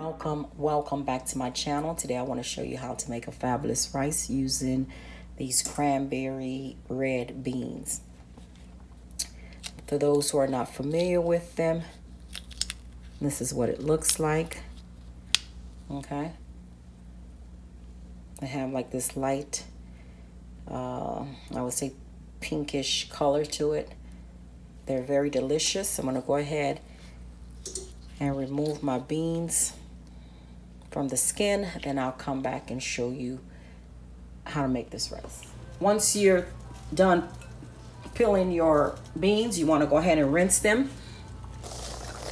Welcome back to my channel. Today I want to show you how to make a fabulous rice using these cranberry red beans. For those who are not familiar with them, this is what it looks like. Okay, they have like this light I would say pinkish color to it. They're very delicious. I'm going to go ahead and remove my beans from the skin, then I'll come back and show you how to make this rice. Once you're done peeling your beans, you want to go ahead and rinse them.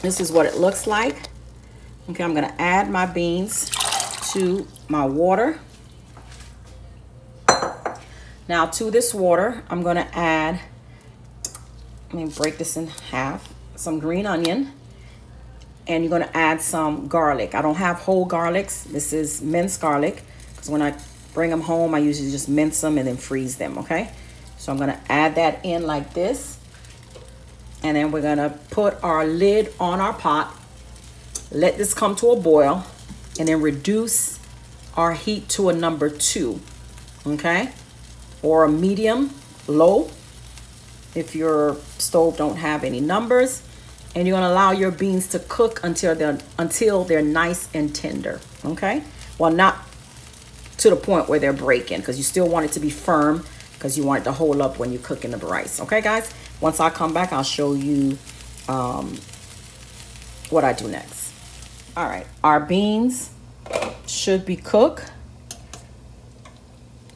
This is what it looks like. Okay, I'm going to add my beans to my water. Now to this water, I'm going to add, let me break this in half, some green onion. And you're going to add some garlic. I don't have whole garlics. This is minced garlic, because when I bring them home, I usually just mince them and then freeze them, okay? So I'm going to add that in like this. And then we're going to put our lid on our pot. Let this come to a boil. And then reduce our heat to a number 2, okay? Or a medium low if your stove don't have any numbers. And you're going to allow your beans to cook until they're nice and tender, okay? Well, not to the point where they're breaking, because you still want it to be firm, because you want it to hold up when you're cooking the rice, okay, guys? Once I come back, I'll show you what I do next. All right, our beans should be cooked.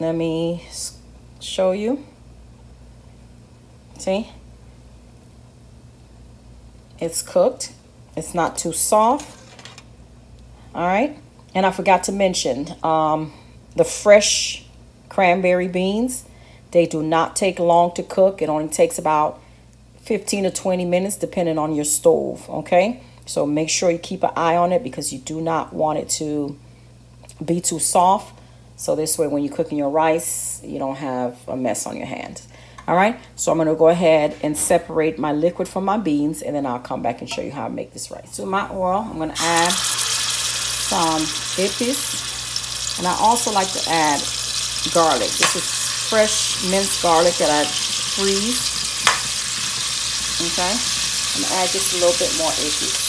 Let me show you. See? It's cooked. It's not too soft. All right. And I forgot to mention the fresh cranberry beans. They do not take long to cook. It only takes about 15 to 20 minutes depending on your stove. Okay. So make sure you keep an eye on it, because you do not want it to be too soft. So this way, when you're cooking your rice, you don't have a mess on your hands. All right, so I'm going to go ahead and separate my liquid from my beans, and then I'll come back and show you how I make this rice. To my oil, I'm going to add some Epis, and I also like to add garlic. This is fresh minced garlic that I freeze. Okay, I'm going to add just a little bit more Epis.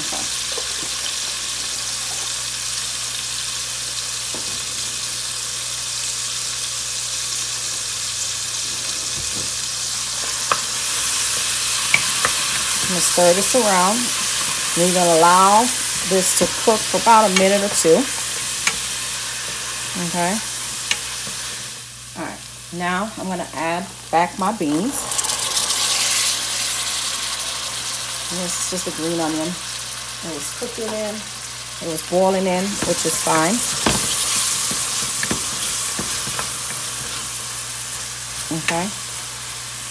Okay. I'm going to stir this around. And you're going to allow this to cook for about a minute or 2. Okay. All right. Now I'm going to add back my beans. And this is just the green onion. It was cooking in. It was boiling in, which is fine. Okay.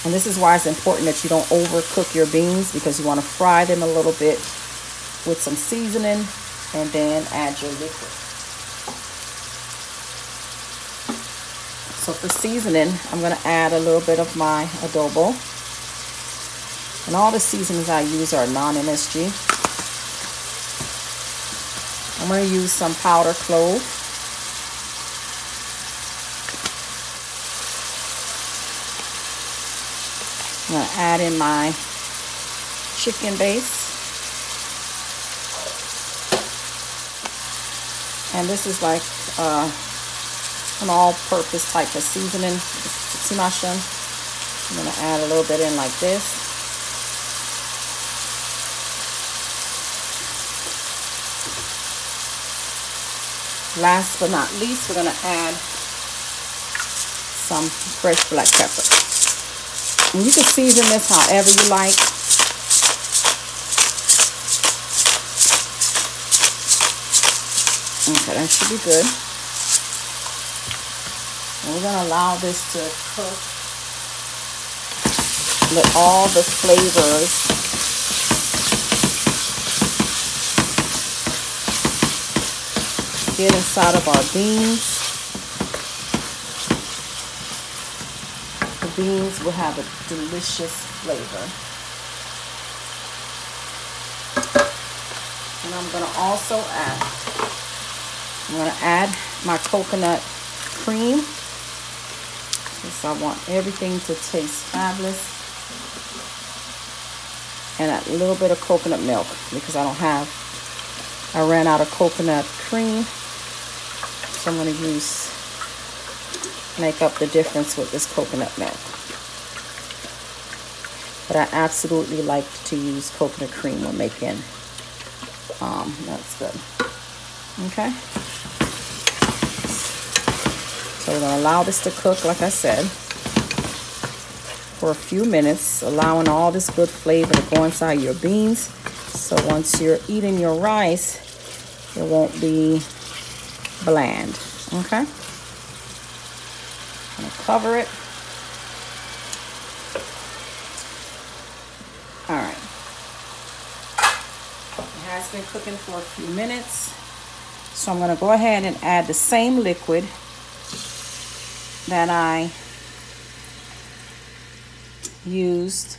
And this is why it's important that you don't overcook your beans, because you want to fry them a little bit with some seasoning and then add your liquid. So for seasoning, I'm going to add a little bit of my adobo. And all the seasonings I use are non-MSG. I'm going to use some powdered clove. I'm going to add in my chicken base. And this is like an all-purpose type of seasoning. It's Machan'n. I'm going to add a little bit in like this. Last but not least, we're going to add some fresh black pepper. And you can season this however you like. Okay, that should be good. And we're going to allow this to cook. Let all the flavors get inside of our beans. The beans will have a delicious flavor. And I'm gonna also add my coconut cream, because I want everything to taste fabulous. And a little bit of coconut milk, because I ran out of coconut cream. So I'm gonna make up the difference with this coconut milk. But I absolutely like to use coconut cream when making, that's good. Okay. So we're gonna allow this to cook, like I said, for a few minutes, allowing all this good flavor to go inside your beans. So once you're eating your rice, it won't be bland. Okay. I'm gonna cover it. All right. It has been cooking for a few minutes. So I'm gonna go ahead and add the same liquid that I used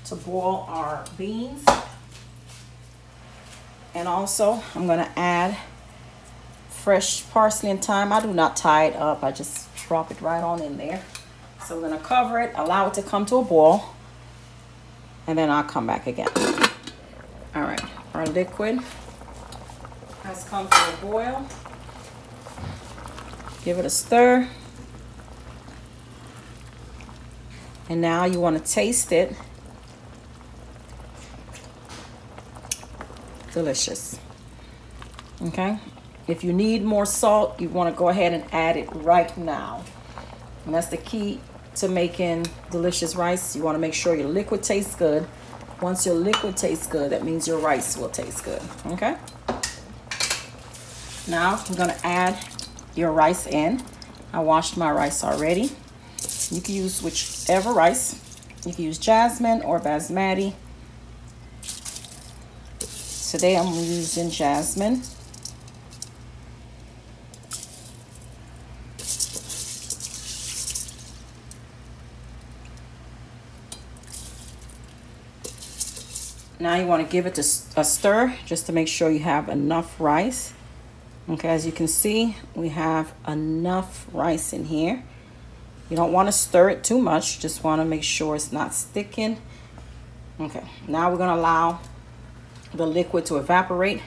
to boil our beans. And also I'm gonna add fresh parsley and thyme. I do not tie it up, I just drop it right on in there. So we're gonna cover it, allow it to come to a boil, and then I'll come back again. All right, our liquid has come to a boil. Give it a stir. And now you want to taste it. Delicious. Okay. If you need more salt, you want to go ahead and add it right now. And that's the key to making delicious rice. You want to make sure your liquid tastes good. Once your liquid tastes good, that means your rice will taste good. Okay. Now I'm going to add your rice in. I washed my rice already. You can use whichever rice. You can use jasmine or basmati. Today I'm using jasmine. Now you want to give it a stir just to make sure you have enough rice. Okay, as you can see, we have enough rice in here. You don't want to stir it too much, just want to make sure it's not sticking. Okay, now we're going to allow the liquid to evaporate,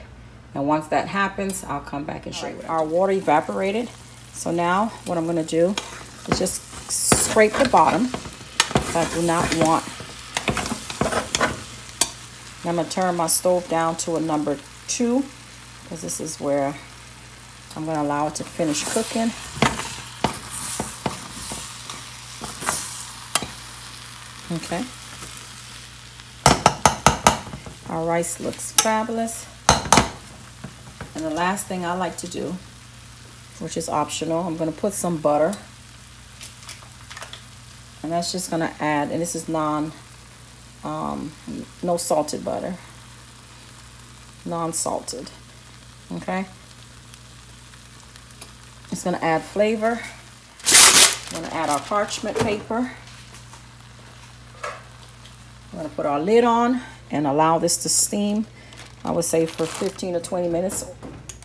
and once that happens, I'll come back and show you. Our water evaporated, so now what I'm going to do is just scrape the bottom. I do not want. I'm going to turn my stove down to a number 2, because this is where I'm going to allow it to finish cooking. Okay. Our rice looks fabulous. And the last thing I like to do, which is optional, I'm going to put some butter. And that's just going to add, and this is no salted butter. Non-salted. Okay. It's going to add flavor. I'm going to add our parchment paper. I'm going to put our lid on and allow this to steam, I would say for 15 or 20 minutes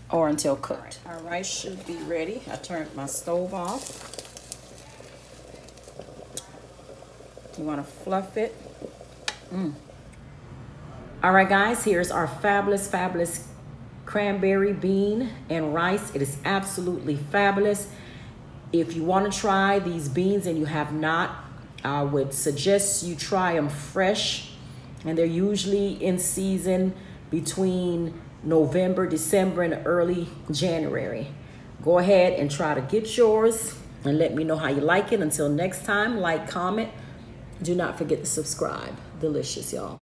or until cooked. Our rice should be ready. I turned my stove off. You want to fluff it. All right, guys, here's our fabulous cranberry bean and rice. It is absolutely fabulous. If you want to try these beans and you have not, I would suggest you try them fresh, and they're usually in season between November, December, and early January. Go ahead and try to get yours and let me know how you like it. Until next time, like, comment. Do not forget to subscribe. Delicious, y'all.